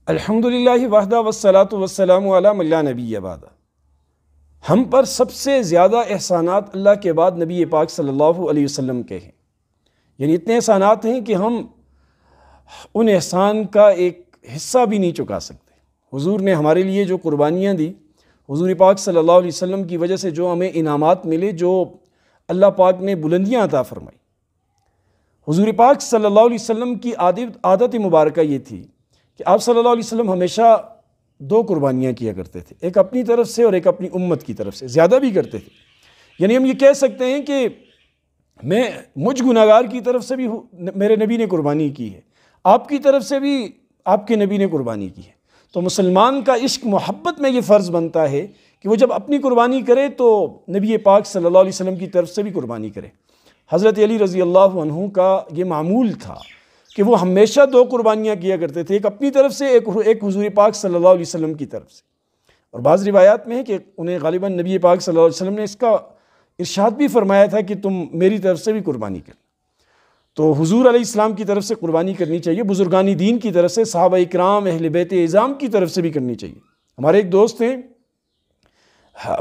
الحمدللہ وحدہ والصلاۃ والسلام علی من لا نبی بعد۔ ہم پر سب سے زیادہ احسانات اللہ کے بعد نبی پاک صلی اللہ علیہ وسلم کے ہیں، یعنی اتنے احسانات ہیں کہ ہم ان احسان کا ایک حصہ بھی نہیں چکا سکتے۔ حضور نے ہمارے لیے جو قربانیاں دی، حضور پاک صلی اللہ علیہ وسلم کی وجہ سے جو ہمیں انعامات ملے، جو اللہ پاک نے بلندیاں عطا فرمائی، حضور پاک صلی اللہ علیہ وسلم کی عادت مبارکہ یہ تھی کہ آپ صلی اللہ علیہ وسلم ہمیشہ دو قربانیاں کیا کرتے تھے، ایک اپنی طرف سے اور ایک اپنی امت کی طرف سے، زیادہ بھی کرتے تھے۔ یعنی ہم یہ کہہ سکتے ہیں کہ مجھ گناہگار کی طرف سے بھی میرے نبی نے قربانی کی ہے، آپ کی طرف سے بھی آپ کے نبی نے قربانی کی ہے۔ تو مسلمان کا عشق محبت میں یہ فرض بنتا ہے کہ وہ جب اپنی قربانی کرے تو نبی پاک صلی اللہ علیہ وسلم کی طرف سے بھی قربانی کرے۔ حضرت علی رضی اللہ عنہ کا یہ معمول تھا کہ وہ ہمیشہ دو قربانیاں کیا کرتے تھے، ایک اپنی طرف سے، ایک حضور پاک صلی اللہ علیہ وسلم کی طرف سے۔ اور بعض روایات میں ہے کہ انہیں غالباً نبی پاک صلی اللہ علیہ وسلم نے اس کا ارشاد بھی فرمایا تھا کہ تم میری طرف سے بھی قربانی کرنا۔ تو حضور علیہ السلام کی طرف سے قربانی کرنی چاہیے، بزرگان دین کی طرف سے، صحابہ اکرام، اہل بیت اعظام کی طرف سے بھی کرنی چاہیے۔ ہمارے ایک دوست ہیں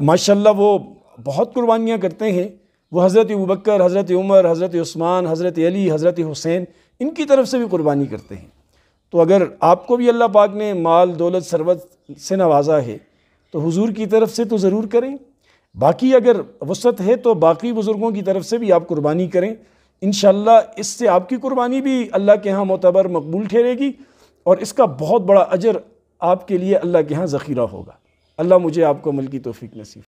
ماشاءاللہ، وہ بہت قربانیاں کرتے ہیں، وہ حضرت ابوبکر، حضرت عمر، حضرت عثمان، حضرت علی، حضرت حسین، ان کی طرف سے بھی قربانی کرتے ہیں۔ تو اگر آپ کو بھی اللہ پاک نے مال، دولت، ثروت سے نوازا ہے تو حضور کی طرف سے تو ضرور کریں، باقی اگر وسعت ہے تو باقی بزرگوں کی طرف سے بھی آپ قربانی کریں۔ انشاءاللہ اس سے آپ کی قربانی بھی اللہ کے ہاں معتبر مقبول ٹھہرے گی، اور اس کا بہت بڑا اجر آپ کے لیے اللہ کے ہاں ذخیرہ ہوگا۔ اللہ مجھے آپ کو عمل کی توفیق نصیب